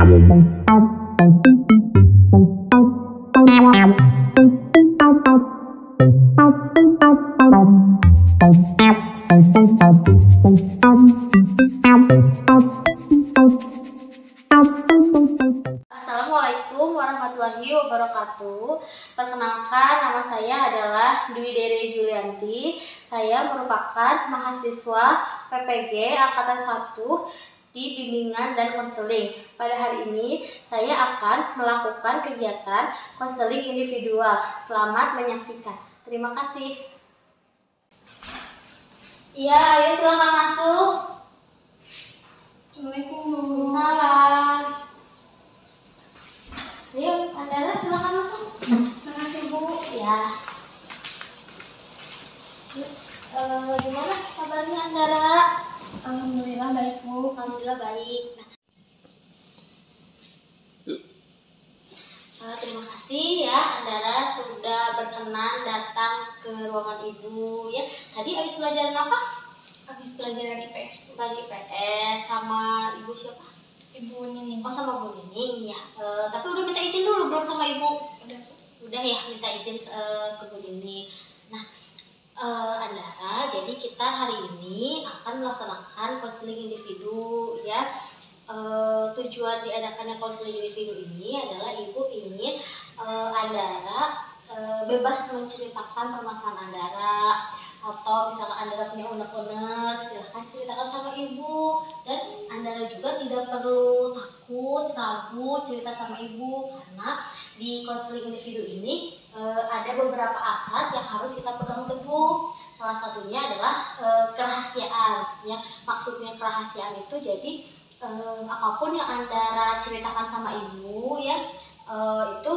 Assalamualaikum warahmatullahi wabarakatuh. Perkenalkan, nama saya adalah Dwi Dere Julianti. Saya merupakan mahasiswa PPG Angkatan 1 di Bimbingan dan Konseling. Pada hari ini, saya akan melakukan kegiatan konseling individual. Selamat menyaksikan. Terima kasih. Iya, ayo silakan masuk. Assalamualaikum. Salam. Ayo, Andara silakan masuk. Makasih Bu. Ya. Gimana kabarnya Andara? Alhamdulillah baik Bu. Alhamdulillah baik. Terima kasih ya Andara sudah berkenan datang ke ruangan Ibu ya. Tadi habis pelajaran apa? Habis pelajaran IPS. Tadi IPS sama Ibu siapa? Ibu Nining. Oh, sama Bu Nining ya. Tapi udah minta izin dulu belum sama Ibu? Udah. Udah ya, minta izin ke Bu Nining. Nah, Andara, jadi kita hari ini akan melaksanakan konseling individu ya. Tujuan diadakannya konseling individu ini adalah Ibu ingin Andara bebas menceritakan permasalahan Andara, atau misalkan Andara punya unek-unek, silahkan ceritakan sama Ibu. Dan Andara juga tidak perlu takut, ragu cerita sama Ibu, karena di konseling individu ini ada beberapa asas yang harus kita pegang teguh. Salah satunya adalah kerahasiaan ya. Maksudnya kerahasiaan itu jadi apapun yang Andara ceritakan sama Ibu ya, itu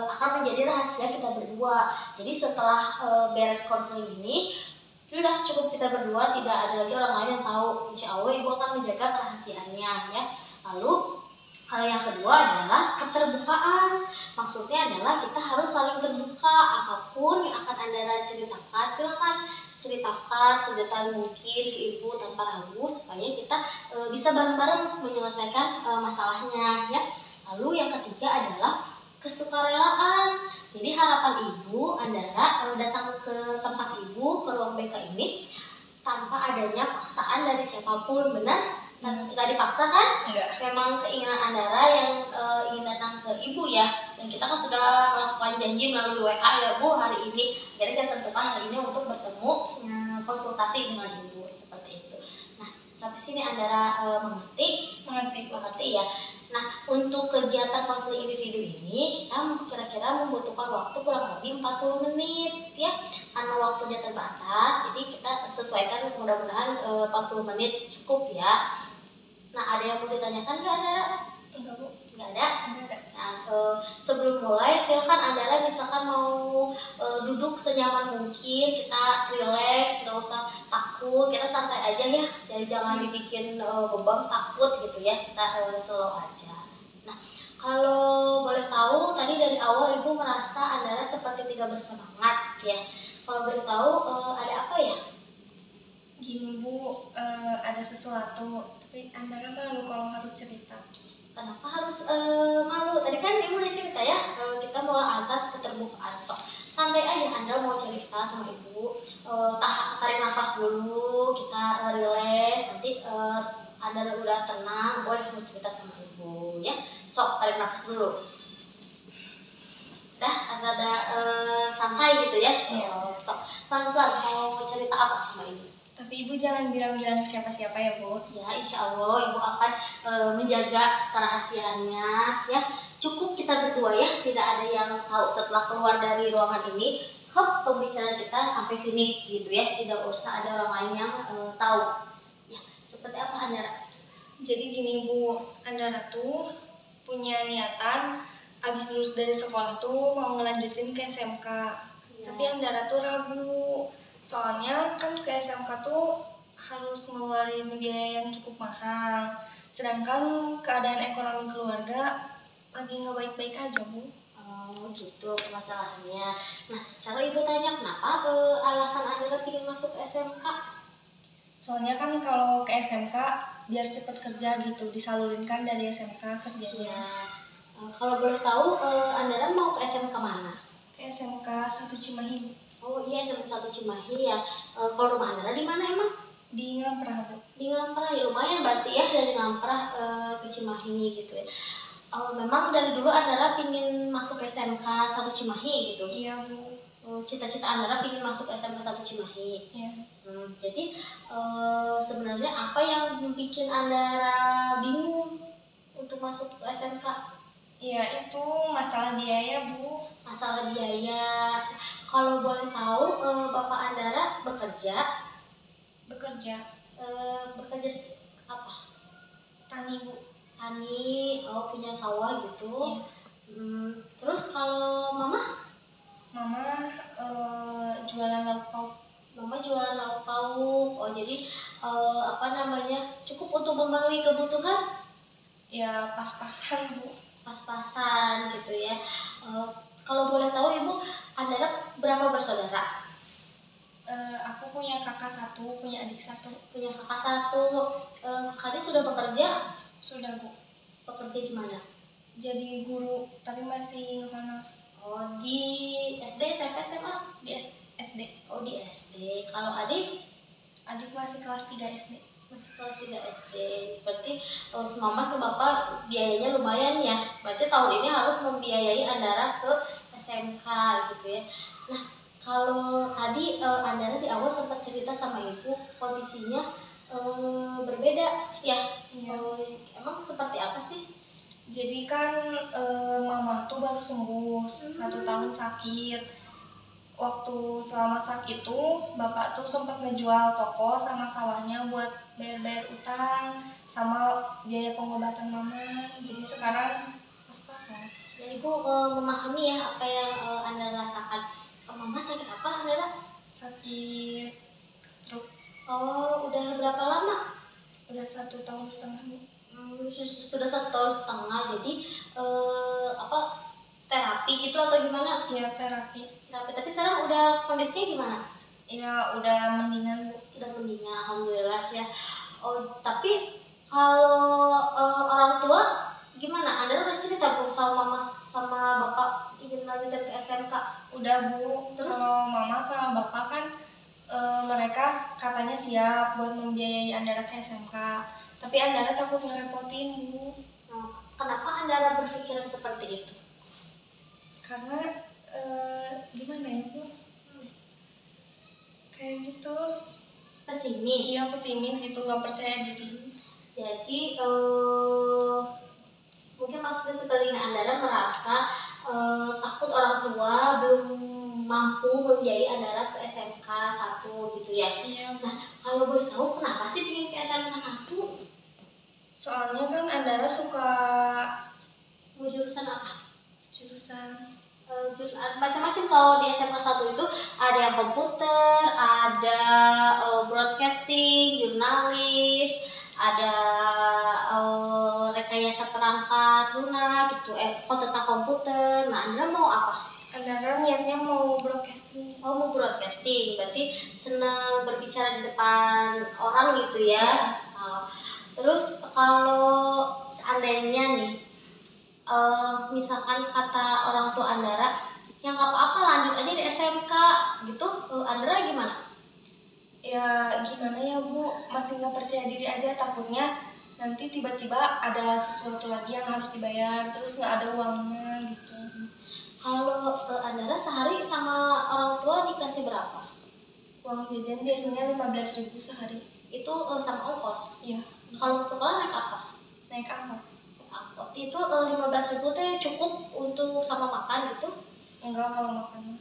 akan menjadi rahasia kita berdua. Jadi setelah beres konseling ini, sudah cukup kita berdua, tidak ada lagi orang lain yang tahu. Insya Allah Ibu akan menjaga kerahasiaannya ya. Lalu hal yang kedua adalah keterbukaan. Maksudnya adalah kita harus saling terbuka. Apapun yang akan Andara ceritakan, silakan ceritakan sedetail mungkin ke Ibu tanpa ragu, supaya kita bisa bareng-bareng menyelesaikan masalahnya ya. Lalu yang ketiga adalah kesukarelaan. Jadi harapan Ibu Andara datang ke tempat Ibu, ke ruang BK ini tanpa adanya paksaan dari siapapun, benar? Nggak dipaksa kan? Enggak. Memang keinginan Andara yang ingin datang ke Ibu ya. Dan kita kan sudah melakukan janji melalui WA ya Bu hari ini. Jadi kita tentukan hari ini untuk bertemu konsultasi dengan Ibu seperti itu. Nah, sampai sini Andara mengerti ya. Nah, untuk kegiatan konseling individu ini kita kira-kira membutuhkan waktu kurang lebih 40 menit ya. Karena waktunya terbatas, jadi kita sesuaikan, mudah-mudahan 40 menit cukup ya. Nah, ada yang mau ditanyakan nggak Andara? Enggak Bu. Nggak ada? Enggak. Nah, sebelum mulai silakan Andara misalkan mau duduk senyaman mungkin, kita relax, nggak usah takut, kita santai aja ya. Jadi jangan dibikin beban takut gitu ya, kita slow aja. Nah, kalau boleh tahu tadi dari awal Ibu merasa Andara seperti tidak bersemangat ya. Kalau boleh tahu ada apa ya? Gini Bu, ada sesuatu, tapi Andara malu kalau harus cerita. Kenapa harus malu? Tadi kan Ibu udah cerita ya, kita mau asas keterbukaan. So, santai aja Anda mau cerita sama Ibu, tarik nafas dulu, kita relax, nanti Anda udah tenang, boleh mau cerita sama Ibu ya. Sok, tarik nafas dulu. Dah, ada santai gitu ya. Sok, pelan-pelan mau cerita apa sama Ibu? Tapi Ibu jangan bilang-bilang ke siapa-siapa ya Bu. Ya, insya Allah Ibu akan menjaga kerahasiaannya ya. Cukup kita berdua ya, tidak ada yang tahu. Setelah keluar dari ruangan ini, hop, pembicaraan kita sampai sini gitu ya. Tidak usah ada orang lain yang tahu. Ya, seperti apa Andara? Jadi gini Bu, Andara tuh punya niatan habis lulus dari sekolah tuh mau ngelanjutin ke SMK. Ya. Tapi Andara tuh ragu. Soalnya kan ke SMK tuh harus ngeluarin biaya yang cukup mahal. Sedangkan keadaan ekonomi keluarga lagi nggak baik-baik aja Bu. Oh gitu permasalahannya. Nah, cara Ibu tanya kenapa alasan Andara ingin masuk SMK? Soalnya kan kalau ke SMK biar cepat kerja gitu, disalurkan dari SMK kerjanya. Ya. Kalau boleh tahu, Andara mau ke SMK mana? Ke SMK 1 Cimahi. Oh iya, SMK 1 Cimahi ya. Kalau rumah Andara di mana emang? Di Ngamprah, Bu. Di Ngamprah ya, lumayan berarti ya dari Ngamprah ke Cimahi gitu ya. Memang dari dulu Andara pingin masuk SMK 1 Cimahi gitu. Iya, Bu. Cita-cita Andara pingin masuk SMK 1 Cimahi. Iya. Jadi sebenarnya apa yang bikin Andara bingung untuk masuk ke SMK? Iya, itu masalah biaya, Bu. Masalah biaya. Kalau boleh tahu, Bapak Andara bekerja? Bekerja. Bekerja apa? Tani, Bu. Tani, punya sawah gitu. Iya. Terus kalau Mama? Mama jualan lauk pauk. Mama jualan lauk pauk. Jadi cukup untuk memenuhi kebutuhan? Ya pas-pasan, Bu. Pas-pasan gitu ya. Kalau boleh tahu Ibu, Andara berapa bersaudara? Aku punya kakak 1, punya adik 1. Punya kakak 1. Kakaknya sudah bekerja? Sudah, Bu. Bekerja di mana? Jadi guru, tapi masih ngelamar. Oh, di SD, SMP, SMA? Di SD. Oh, di SD. Kalau adik? Adik masih kelas 3 SD. Masih kelas 3 SD. Berarti Mama sama Bapak biayanya lumayan ya. Berarti tahun ini harus membiayai Andara ke SMK gitu ya. Nah, kalau tadi Andara di awal sempat cerita sama Ibu kondisinya berbeda ya. Iya. Emang seperti apa sih? Jadi kan mama tuh baru sembuh 1 tahun sakit. Waktu selama sakit tuh bapak tuh sempat ngejual toko sama sawahnya buat bayar-bayar utang sama biaya pengobatan mama. Jadi sekarang pas-pasan. Ya, Ibu memahami ya apa yang Anda rasakan. Mama sakit apa Andara? Sakit stroke. Oh, udah berapa lama? Udah 1,5 tahun. Sudah 1,5 tahun. Jadi terapi gitu atau gimana? Iya, terapi. Tapi sekarang udah kondisinya gimana? Ya udah mendingan, Bu. Udah mendingan, alhamdulillah ya. Tapi kalau orang tua gimana? Anda udah cerita Bu sama Mama sama Bapak ingin lanjutin ke SMK? Udah, Bu. Terus? Kalau mama sama bapak kan mereka katanya siap buat membiayai Andara ke SMK. Tapi Andara takut ngerepotin, Bu. Kenapa Andara berpikiran seperti itu? Karena gimana ya, Bu? Kayak gitu. Pesimis? Iya, pesimis gitu, nggak percaya diri. Jadi mungkin maksudnya sebaliknya Andara merasa takut orang tua belum mampu membiayai Andara ke SMK 1 gitu ya. Iya. Nah, kalau boleh tahu kenapa sih pengen ke SMK 1? Soalnya kan Andara suka Mau jurusan apa? jurusan Macam-macam. Kalau di SMK 1 itu ada yang komputer, ada broadcasting, jurnalis, ada rekayasa perangkat lunak gitu, tentang komputer. Nah, Andra mau apa? Andara niatnya mau broadcasting. Oh, mau broadcasting, berarti senang berbicara di depan orang gitu ya. Terus kalau seandainya nih, misalkan kata orang tua Andara, yang nggak apa-apa lanjut aja di SMK gitu, Andara gimana? Ya gimana ya, Bu, masih nggak percaya diri aja, takutnya nanti tiba-tiba ada sesuatu lagi yang harus dibayar, terus nggak ada uangnya gitu. Kalau Andara sehari sama orang tua dikasih berapa? Uang jajan biasanya 15.000 sehari. Itu sama ongkos? Iya. Kalau ke sekolah naik apa? Naik angkot. Angkot. Itu 15.000 teh cukup untuk sama makan gitu? Enggak, kalau makan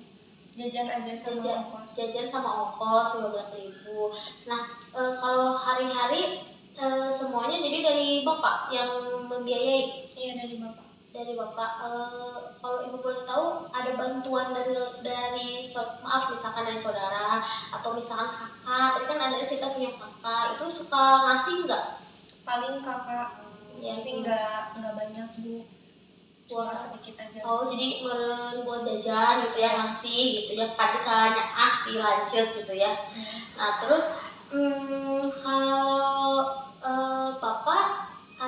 jajan aja sama ongkos. Jajan sama ongkos 15.000. Nah, kalau hari-hari semuanya jadi dari Bapak yang membiayai? Iya, dari Bapak. Dari Bapak. Kalau Ibu boleh tahu, ada bantuan dari misalkan dari saudara atau misalkan kakak. Tadi kan Anda cerita punya kakak, itu suka ngasih nggak? Paling kakak, Ya, tapi nggak banyak, Bu. Cuma sedikit aja. Oh, jadi meren buat jajan gitu ya, ngasih gitu ya, padanya dilanjut gitu ya. Nah, terus kalau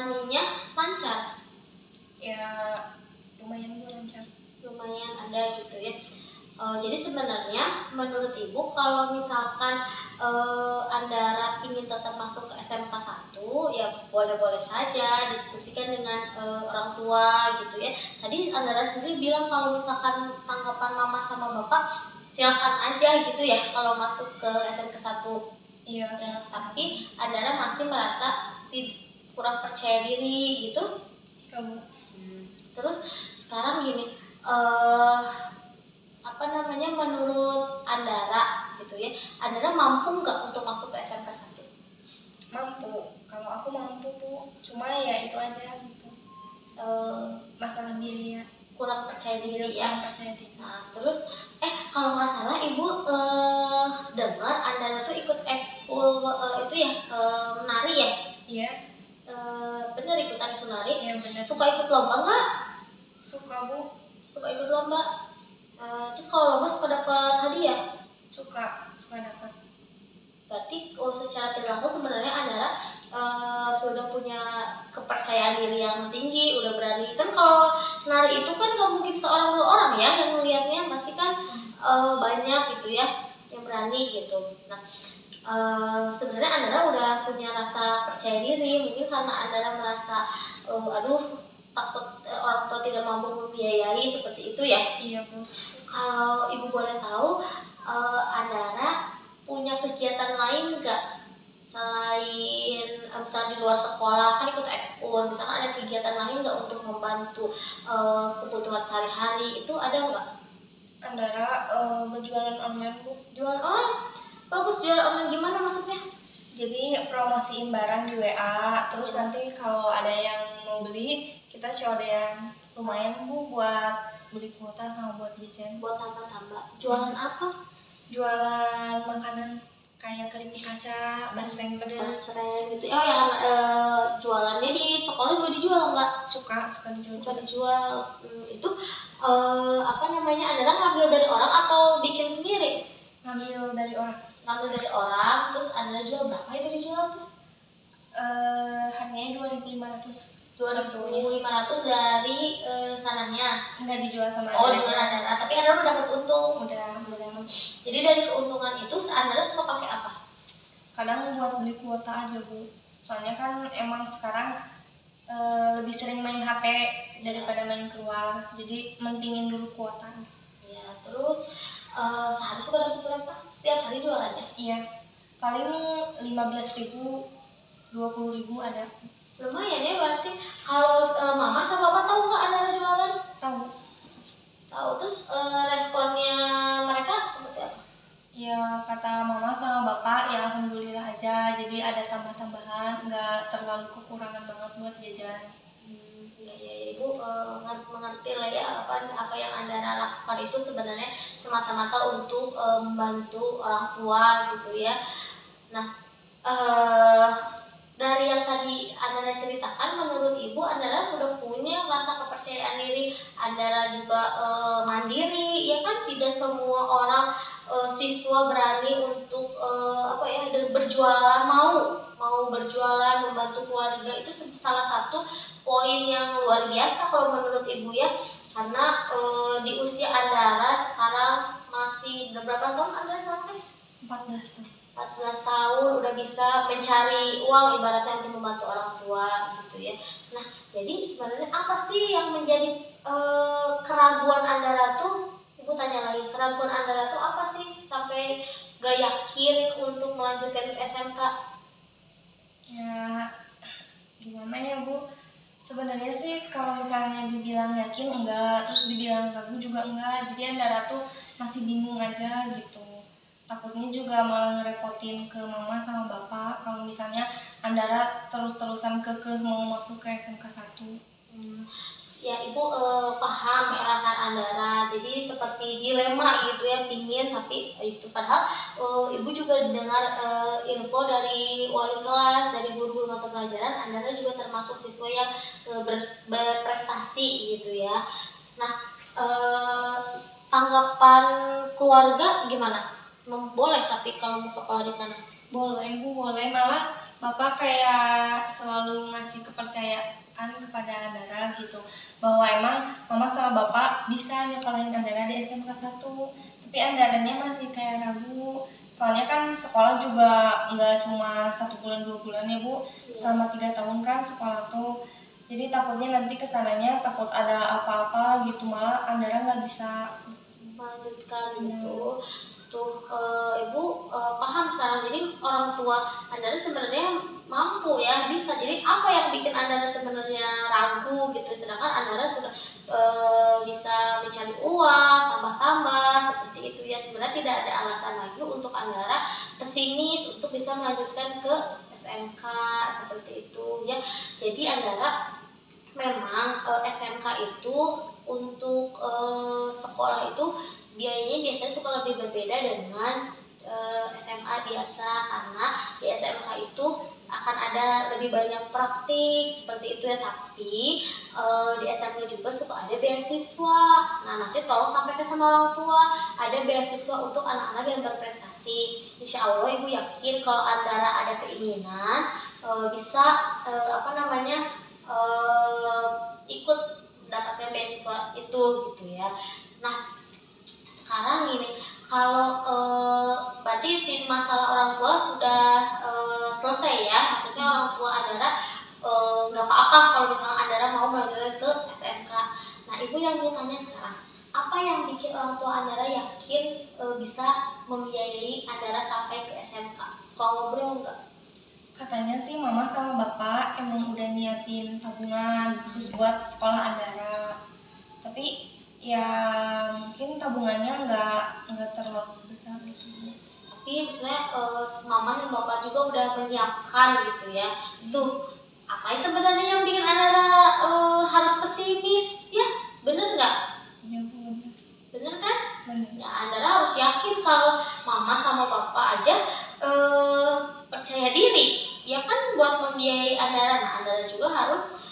menjalaninya lancar? Ya lumayan Bu, lancar. Lumayan ada gitu ya. Jadi sebenarnya menurut Ibu kalau misalkan Andara ingin tetap masuk ke SMK 1 ya boleh-boleh saja diskusikan dengan orang tua gitu ya. Tadi Andara sendiri bilang kalau misalkan tanggapan mama sama bapak silakan aja gitu ya kalau masuk ke SMK 1. Iya. Ya, tapi Andara masih merasa kurang percaya diri gitu. Kamu. Terus sekarang gini, menurut Andara gitu ya, Andara mampu nggak untuk masuk ke SMK 1? Mampu, kalau aku mampu Bu, cuma ya itu aja gitu. Masalah diri ya, kurang percaya diri ya. Percaya diri. Nah terus kalau nggak salah Ibu dengar Andara tuh ikut ekskul itu ya, menari ya? Iya. Bener ikutan menari? Iya bener. Suka ikut lomba nggak? Suka Bu. Suka ikut lomba. Terus kalau lomba suka dapat hadiah? Suka dapat. Berarti secara tidak langsung sebenarnya Andara sudah punya kepercayaan diri yang tinggi, udah berani. Kan kalau nari itu kan nggak mungkin seorang dua orang ya yang melihatnya, pasti kan banyak gitu ya yang berani gitu. Nah sebenarnya Andara udah punya rasa percaya diri, mungkin karena Andara merasa aduh takut orang tua tidak mampu membiayai seperti itu ya. Iya Bu. Kalau Ibu boleh tahu, Andara punya kegiatan lain nggak selain misalnya di luar sekolah kan ikut ekskul, misalnya ada kegiatan lain nggak untuk membantu kebutuhan sehari-hari itu ada nggak? Andara berjualan online Bu. Jualan online? Bagus, jualan online gimana maksudnya? Jadi promosiin barang di WA, terus nanti kalau ada yang mau beli kita COD-an. Lumayan Bu buat beli kuota sama buat jajan. Buat tambah-tambah. Jualan apa? Jualan makanan kayak keripik kaca, basreng pedas. Basreng gitu. Oh yang jualannya di sekolah juga dijual nggak? Suka dijual. Suka dijual. Itu Andara ngambil dari orang atau bikin sendiri? Ngambil dari orang. Ngambil dari orang, terus Andara jual berapa itu dijual tuh? Harganya 2.500. 2.500 dari sananya. Enggak dijual sama jualan Andara, tapi Andara udah dapat untung. Udah. Jadi dari keuntungan itu Andara suka pakai apa? Kadang buat beli kuota aja Bu. Soalnya kan emang sekarang lebih sering main HP daripada main keluar. Jadi mentingin dulu kuota. Ya, terus sehari suka dapat berapa? Setiap hari jualannya? Iya. Paling 15.000, 20.000 ada. Lumayan ya berarti. Kalau mama sama papa tahu nggak Andara jualan? Tahu. Terus responnya mereka seperti apa? Ya kata mama sama bapak ya alhamdulillah aja, jadi ada tambah-tambahan, nggak terlalu kekurangan banget buat jajan. Ya Ibu mengerti lah ya apa yang Andara lakukan itu sebenarnya semata-mata untuk membantu orang tua gitu ya. Nah dari yang tadi Andara ceritakan, menurut Ibu Andara sudah punya rasa kepercayaan diri, Andara juga mandiri, ya kan? Tidak semua orang siswa berani untuk berjualan, mau berjualan, membantu keluarga, itu salah satu poin yang luar biasa kalau menurut Ibu ya. Karena di usia Andara sekarang masih berapa tahun Andara sampai? 14 tahun. 14 tahun udah bisa mencari uang ibaratnya untuk membantu orang tua gitu ya. Nah jadi sebenarnya apa sih yang menjadi keraguan Andara tuh? Ibu tanya lagi, keraguan Andara tuh apa sih sampai gak yakin untuk melanjutkan SMK? Ya gimana ya Bu, sebenarnya sih kalau misalnya dibilang yakin enggak, terus dibilang ragu juga enggak, jadi Andara tuh masih bingung aja gitu. Takutnya juga malah ngerepotin ke mama sama bapak kalau misalnya Andara terus-terusan kekeh mau masuk ke SMK 1. Ya Ibu paham perasaan Andara, jadi seperti dilema gitu ya, pingin tapi itu padahal Ibu juga dengar info dari wali kelas, dari guru-guru mata pelajaran, Andara juga termasuk siswa yang berprestasi gitu ya. Nah tanggapan keluarga gimana? Boleh tapi kalau mau sekolah di sana? Boleh Bu, boleh, malah Bapak kayak selalu ngasih kepercayaan kepada Andara gitu, bahwa emang Mama sama Bapak bisa nyekolahin Andara di SMK 1, tapi Andaranya masih kayak ragu. Soalnya kan sekolah juga nggak cuma 1 bulan 2 bulan ya Bu, selama 3 tahun kan sekolah tuh. Jadi takutnya nanti kesananya takut ada apa-apa gitu, malah Andara nggak bisa melanjutkan gitu. Tuh Ibu paham sekarang. Jadi orang tua Anda sebenarnya mampu ya, bisa. Jadi apa yang bikin Anda sebenarnya ragu gitu, sedangkan Anda sudah bisa mencari uang tambah-tambah seperti itu ya. Sebenarnya tidak ada alasan lagi untuk Anda pesimis untuk bisa melanjutkan ke SMK seperti itu ya. Jadi Anda memang SMK itu untuk sekolah itu biayanya biasanya suka lebih berbeda dengan SMA biasa, karena di SMK itu akan ada lebih banyak praktik seperti itu ya. Tapi di SMK juga suka ada beasiswa. Nah, nanti tolong sampaikan sama orang tua, ada beasiswa untuk anak-anak yang berprestasi. Insya Allah Ibu yakin kalau Andara ada keinginan bisa ikut mendapatkan beasiswa itu gitu ya. Nah, sekarang gini, kalau berarti masalah orang tua sudah selesai ya, maksudnya orang tua Andara nggak apa-apa kalau misalnya Andara mau melanjutkan ke SMK. Nah, Ibu yang mau tanya sekarang, apa yang bikin orang tua Andara yakin bisa membiayai Andara sampai ke SMK? Suka ngobrol nggak? Katanya sih Mama sama Bapak emang udah nyiapin tabungan khusus buat sekolah Andara. Tapi ya mungkin tabungannya nggak terlalu besar gitu. Tapi misalnya Mama dan Bapak juga udah menyiapkan gitu ya. Tuh, apa sebenarnya yang bikin Anda harus pesimis ya? Bener nggak? Iya Bu. Bener kan? Bener. Ya, Anda harus yakin kalau Mama sama Bapak aja percaya diri ya kan buat membiayai Andara. Nah, Andara juga harus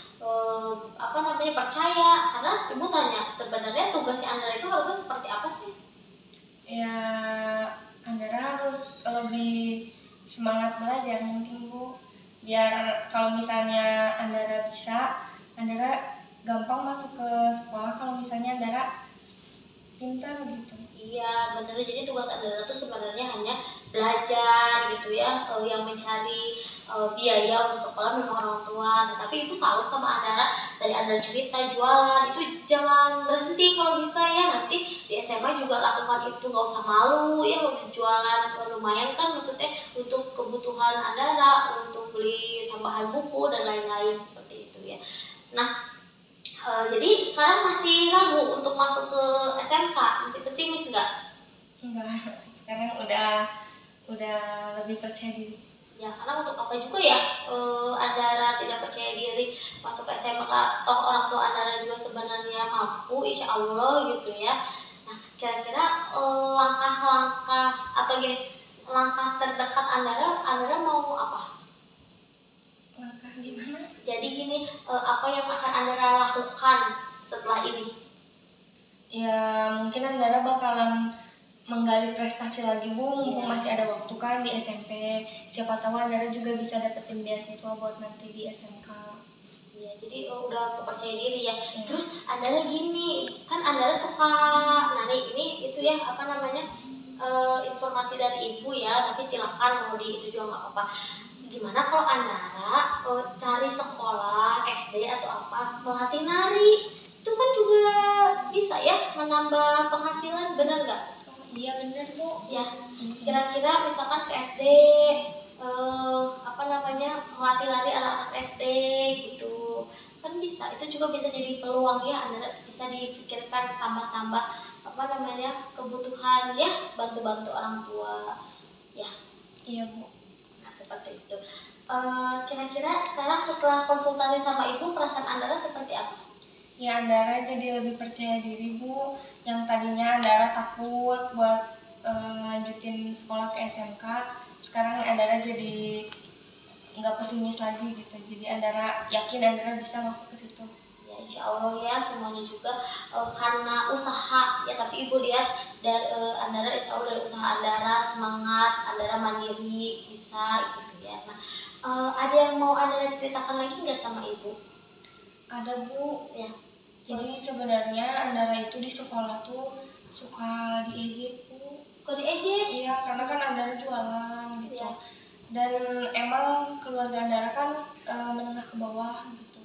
percaya, karena Ibu tanya sebenarnya tugasnya Andara itu harusnya seperti apa sih? Ya Andara harus lebih semangat belajar mungkin Bu, biar kalau misalnya Andara bisa, Andara gampang masuk ke sekolah kalau misalnya Andara pintar gitu. Iya bener, jadi tugas Andara tuh sebenarnya hanya belajar gitu ya, yang mencari biaya untuk sekolah memang orang tua. Tetapi Ibu salut sama Andara, dari Andara cerita jualan itu jangan berhenti kalau bisa ya, nanti di SMA juga lakukan itu, nggak usah malu ya jualan. Lumayan kan maksudnya untuk kebutuhan Andara, untuk beli tambahan buku dan lain-lain seperti itu ya. Nah, jadi sekarang masih ragu untuk masuk ke SMK, masih pesimis nggak? Enggak, sekarang udah lebih percaya diri. Ya, karena untuk apa juga ya Andara tidak percaya diri masuk ke SMK, toh orang tua Andara juga sebenarnya mampu, insya Allah gitu ya. Nah, kira-kira langkah-langkah atau gini, langkah terdekat Andara mau apa? Langkah gimana? Jadi gini, apa yang akan Andara lakukan setelah ini? Ya mungkin Andara bakalan menggali prestasi lagi Bu, mumpung masih ada waktu kan di SMP. Siapa tahu Andara juga bisa dapetin beasiswa buat nanti di SMK. Ya, jadi udah percaya diri ya. Terus Andara gini, kan Andara suka nari ini itu ya informasi dari Ibu ya, tapi silakan mau di itu juga nggak apa-apa. Gimana kalau Andara cari sekolah SD atau apa melatih nari, itu kan juga bisa ya menambah penghasilan, bener nggak? Iya bener Bu. Ya, kira-kira misalkan ke SD melatih nari anak-anak SD gitu, kan bisa. Itu juga bisa jadi peluang ya, Anda bisa dipikirkan tambah-tambah kebutuhan ya, bantu-bantu orang tua ya. Iya Bu. Nah seperti itu. Kira-kira sekarang setelah konsultasi sama Ibu, perasaan Andara seperti apa? Ya Andara jadi lebih percaya diri Bu. Yang tadinya Andara takut buat lanjutin sekolah ke SMK, sekarang Andara jadi nggak pesimis lagi gitu. Jadi Andara yakin Andara bisa masuk ke situ. Ya insya Allah ya, semuanya juga karena usaha ya. Tapi Ibu lihat dari Andara, insya Allah dari usaha Andara, semangat Andara mandiri bisa gitu ya. Nah, ada yang mau Anda ceritakan lagi nggak sama Ibu? Ada Bu. Ya. Jadi sebenarnya Andara itu di sekolah tuh suka diejek Bu. Suka diejek? Iya, karena kan Andara jualan gitu. Ya. Dan emang keluarga Andara kan menengah ke bawah gitu.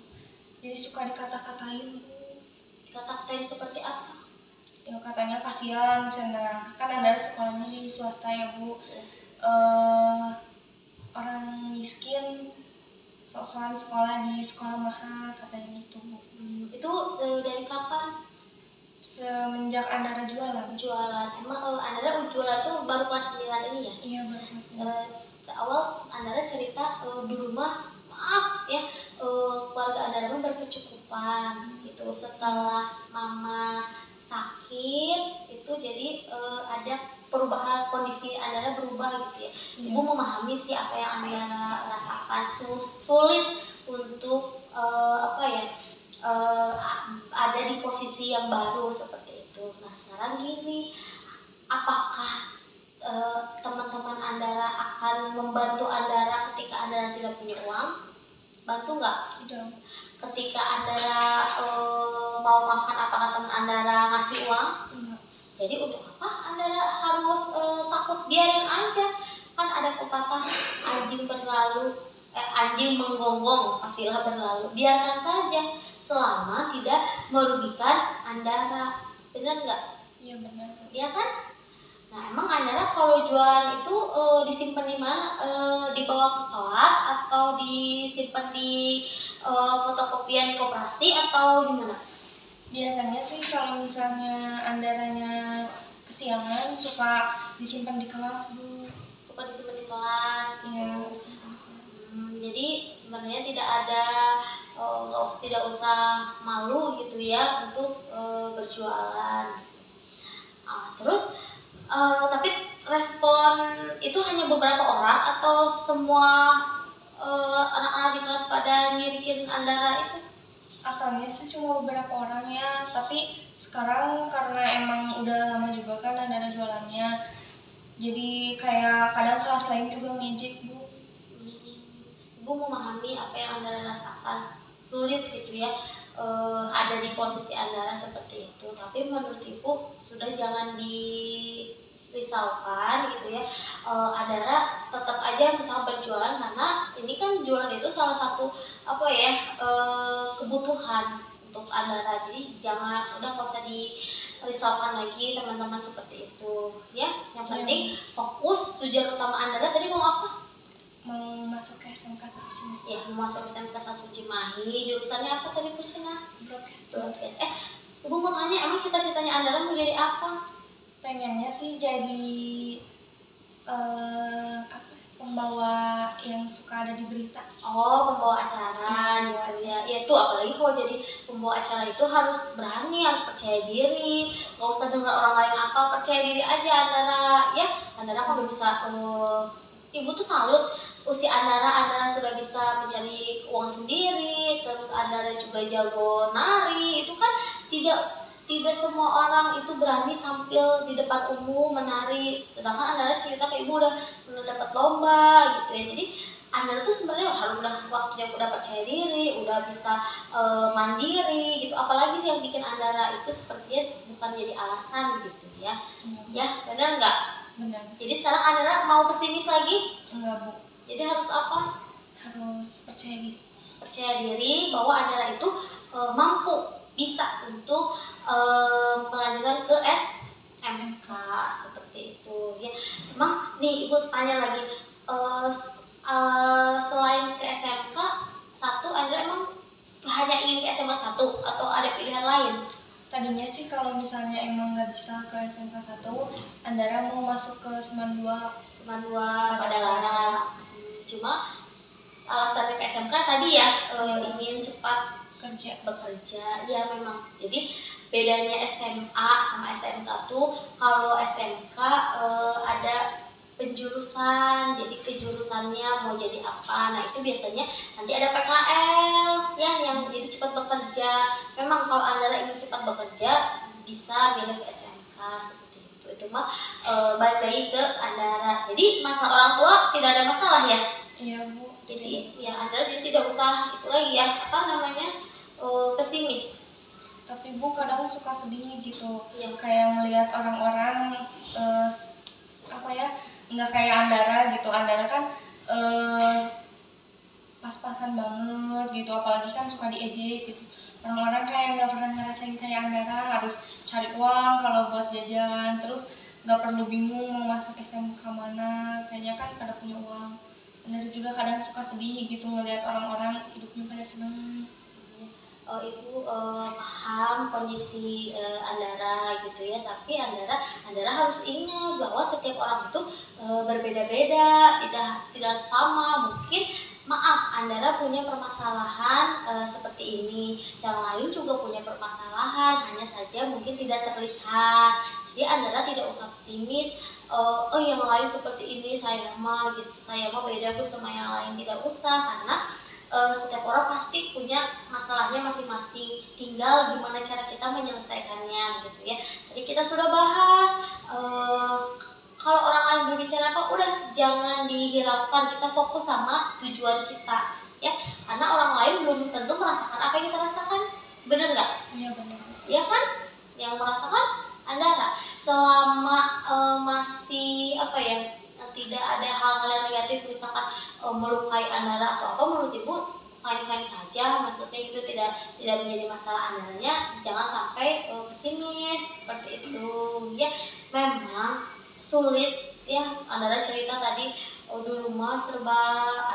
Jadi suka dikata-katain Bu. Dikata-katain seperti apa? Ya katanya kasihan sana. Kan Andara sekolahnya di swasta ya Bu. Ya. Orang miskin sok-sokan sekolah di sekolah mahal katanya gitu Bu. Itu dari kapan? Semenjak Andara jualan. Emang Andara jualan tuh baru kelas 9 ini ya? Iya, baru kelas 9. Awal Andara cerita di rumah, maaf ya, keluarga Andara berkecukupan gitu. Setelah mama sakit itu jadi ada perubahan, kondisi Andara berubah gitu ya. Ibu memahami sih apa yang Andara rasakan, sulit untuk ada di posisi yang baru seperti itu. Nah sekarang gini, apakah teman-teman Andara akan membantu Andara ketika Andara tidak punya uang? Bantu nggak? Tidak. Ketika Andara mau makan, apakah teman Andara ngasih uang? Enggak. Jadi untuk apa Andara harus takut? Biarin aja. Kan ada pepatah anjing menggonggong kafilah berlalu. Biarkan saja selama tidak merugikan Andara. Benar nggak? Iya benar. Iya kan? Nah emang Andara kalau jualan itu disimpan di mana? Dibawa ke kelas atau disimpan di fotokopian koperasi atau gimana? Biasanya sih kalau misalnya Andaranya kesiangan suka disimpan di kelas Bu. Suka disimpan di kelas. Iya. Jadi sebenarnya tidak usah malu gitu ya untuk berjualan. Terus tapi respon itu hanya beberapa orang atau semua anak-anak di kelas pada ngirikin Andara itu? Asalnya sih cuma beberapa orang ya, tapi sekarang karena emang udah lama juga kan Andara jualannya, jadi kayak kadang kelas lain juga ngejek Bu. Ibu memahami apa yang Andara rasakan, sulit gitu ya, ada di posisi Andara seperti itu. Tapi menurut Ibu sudah jangan dirisaukan gitu ya. Andara tetap aja misalnya berjualan, karena ini kan jualan itu salah satu kebutuhan untuk Andara. Jadi jangan, udah nggak usah dirisaukan lagi teman-teman seperti itu ya. Yang penting fokus, tujuan utama Andara tadi mau apa? Mau masuk ke SMK 1 Cimahi. Ya, mau masuk SMK 1 Cimahi. Jurusannya apa tadi Persina? Broadcast. Ibu mau tanya, emang cita-citanya Andara mau jadi apa? Pengennya sih jadi pembawa yang suka ada di berita. Oh, pembawa acara gitu ya. Ya itu apalagi kalau jadi pembawa acara itu harus berani, harus percaya diri. Gak usah dengar orang lain apa, percaya diri aja Andara ya. Andara kan udah bisa, Ibu tuh salut usia Andara sudah bisa mencari uang sendiri, terus Andara juga jago nari. Itu kan tidak semua orang itu berani tampil di depan umum menari. Sedangkan Andara cerita ke Ibu udah dapat lomba gitu ya. Jadi Andara tuh sebenarnya udah waktunya udah percaya diri, udah bisa mandiri gitu. Apalagi sih yang bikin Andara itu sepertinya bukan jadi alasan gitu ya. Ya, benar nggak? Benar. Jadi sekarang Andara mau pesimis lagi? Enggak Bu. Jadi harus apa? Harus percaya diri. Percaya diri bahwa Andara itu mampu, bisa untuk melanjutkan ke SMK seperti itu ya. Emang nih Ibu tanya lagi, selain ke SMK 1, Andara emang hanya ingin ke SMK 1 atau ada pilihan lain? Tadinya sih kalau misalnya emang nggak bisa ke SMK 1, Andara mau masuk ke Seman 2 pada Lara. Cuma alasannya ke SMK tadi ya, ingin cepat bekerja. Ya memang. Jadi bedanya SMA sama SMK tuh, kalau SMK ada penjurusan, jadi kejurusannya mau jadi apa. Nah itu biasanya nanti ada PKL ya, yang jadi cepat bekerja. Memang kalau Andara ingin cepat bekerja bisa milih ke SMK seperti itu. Itu mah balik lagi ke Andara. Jadi masalah orang tua tidak ada masalah ya. Iya Bu. usah itu lagi ya, apa namanya, pesimis. Tapi Bu kadang suka sedih gitu, Iya. kayak ngelihat orang-orang apa ya, nggak kayak Andara gitu. Andara kan pas-pasan banget gitu, apalagi kan suka diejek gitu. Orang-orang kayak nggak pernah ngerasain kayak Andara, harus cari uang kalau buat jajan, terus nggak perlu bingung mau masuk SMK mana, kayaknya kan pada punya uang. Andara juga kadang suka sedih gitu ngelihat orang-orang hidupnya pada seneng. Ibu paham kondisi Andara gitu ya, tapi Andara harus ingat bahwa setiap orang itu berbeda-beda, tidak sama. Mungkin maaf, Andara punya permasalahan seperti ini, yang lain juga punya permasalahan, hanya saja mungkin tidak terlihat. Jadi Andara tidak usah pesimis. Oh yang lain seperti ini, saya mah beda Bu sama yang lain, tidak usah, karena setiap orang pasti punya masalahnya masing-masing, tinggal gimana cara kita menyelesaikannya gitu ya. Tadi kita sudah bahas kalau orang lain berbicara apa, udah jangan dihiraukan, kita fokus sama tujuan kita ya, karena orang lain belum tentu merasakan apa yang kita rasakan, bener nggak? Iya benar. Ya kan, yang merasakan Andara selama masih apa ya, tidak ada hal-hal yang negatif, misalkan melukai Andara atau apa, menurut Ibu fine-fine saja, maksudnya itu tidak menjadi masalah Andaranya, jangan sampai pesimis seperti itu ya. Memang sulit ya, Andara cerita tadi dulu mah serba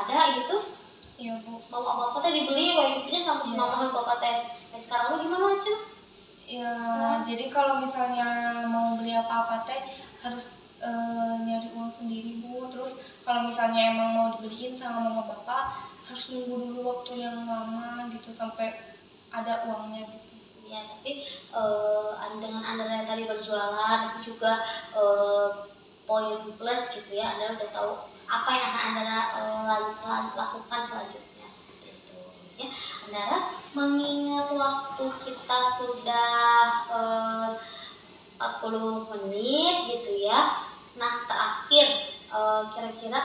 ada gitu. Iya Bu. Mau apa-apa teh dibeli, kayak gitunya sampai semamahan bapak teh. Sekarang lu gimana aja? Ya, jadi kalau misalnya mau beli apa-apa teh harus nyari uang sendiri Bu. Terus kalau misalnya emang mau dibeliin sama mama bapak, harus nunggu dulu waktu yang lama gitu sampai ada uangnya gitu. Ya, tapi dengan Andara yang tadi berjualan itu juga poin plus gitu ya. Andara udah tahu apa yang akan Andara lakukan selanjutnya seperti itu ya. Andara mengingat waktu kita sudah 40 menit gitu ya. Nah, terakhir kira-kira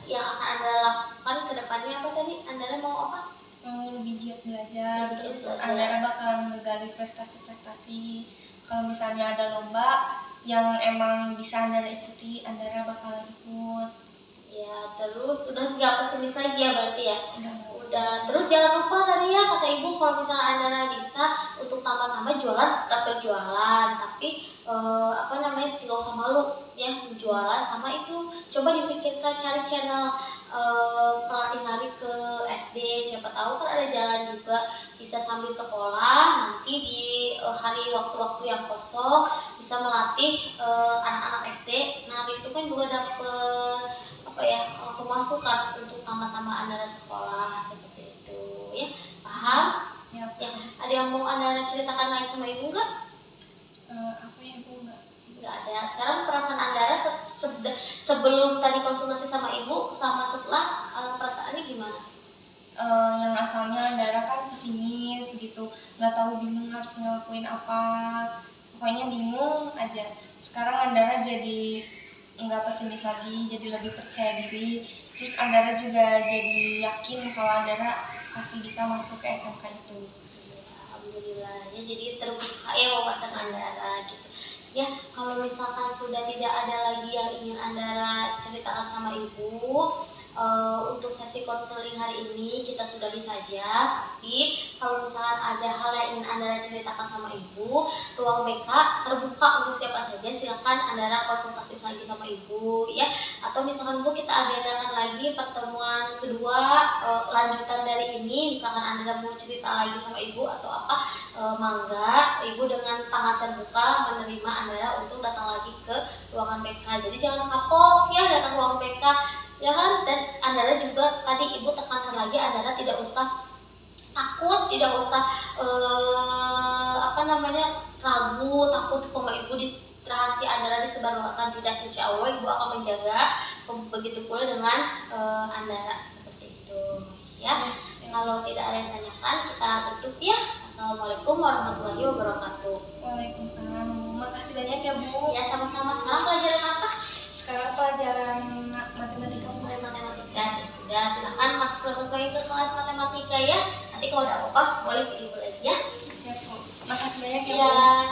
yang akan Andara lakukan ke depannya apa tadi? Andara mau apa? Mau lebih giat belajar, terus Terus Andara bakalan ngegali prestasi-prestasi. Kalau misalnya ada lomba yang emang bisa Andara ikuti, Andara bakalan ikut. Ya, terus udah nggak pesimis lagi ya berarti ya? Udah. Terus jangan lupa tadi ya kata Ibu, kalau misalnya Andara bisa untuk tambah-tambah jualan, tetap berjualan, tapi apa namanya, tidak usah malu ya jualan. Sama itu coba dipikirkan cari channel pelatih nari ke SD, siapa tahu kan ada jalan juga, bisa sambil sekolah, nanti di hari waktu-waktu yang kosong bisa melatih anak-anak SD. Nari itu kan juga dapet apa ya, pemasukan untuk tambah-tambah Andara sekolah seperti itu ya. Paham? Ya. Ada yang mau Andara ceritakan lain sama Ibu nggak? Apa ya Bu? Nggak ada. Sekarang perasaan Andara sebelum tadi konsultasi sama Ibu sama setelah perasaannya gimana? Yang asalnya Andara kan pesimis gitu, nggak tahu, bingung harus ngelakuin apa, pokoknya bingung aja. Sekarang Andara jadi nggak pesimis lagi, jadi lebih percaya diri. Terus Andara juga jadi yakin kalau Andara pasti bisa masuk ke SMK itu. Alhamdulillah ya, jadi terbuka ya wawasan Andara gitu ya. Kalau misalkan sudah tidak ada lagi yang ingin Andara ceritakan sama Ibu, untuk sesi konseling hari ini kita sudahi saja. Tapi kalau misalkan ada hal yang ingin Andara ceritakan sama Ibu, ruang BK terbuka untuk siapa saja, silakan Andara konsultasi lagi sama Ibu ya. Atau misalkan Bu, kita agendakan lagi pertemuan kedua lanjutan dari ini, misalkan Andara mau cerita lagi sama Ibu atau apa, mangga, Ibu dengan tangan terbuka menerima Andara untuk datang lagi ke ruangan BK. Jadi jangan kapok ya datang ke ruang BK ya kan. Dan Andara juga tadi Ibu tekankan lagi, Andara tidak usah takut, tidak usah apa namanya, ragu, takut sama Ibu di rahasia Andara disebarluaskan, tidak. Insya Allah Ibu akan menjaga. Begitu pula dengan Andara seperti itu ya. Kalau tidak ada yang tanyakan, kita tutup ya. Assalamualaikum warahmatullahi wabarakatuh. Waalaikumsalam. Makasih banyak ya Bu. Ya sama-sama. Sekarang pelajaran apa? Sekarang pelajaran matematika. Matematika. Ya sudah, silakan sebelum lagi ke kelas matematika ya. Nanti kalau ada apa-apa boleh ke ibu lagi ya. Siap, Bu. Makasih banyak ya, Bu. Ya.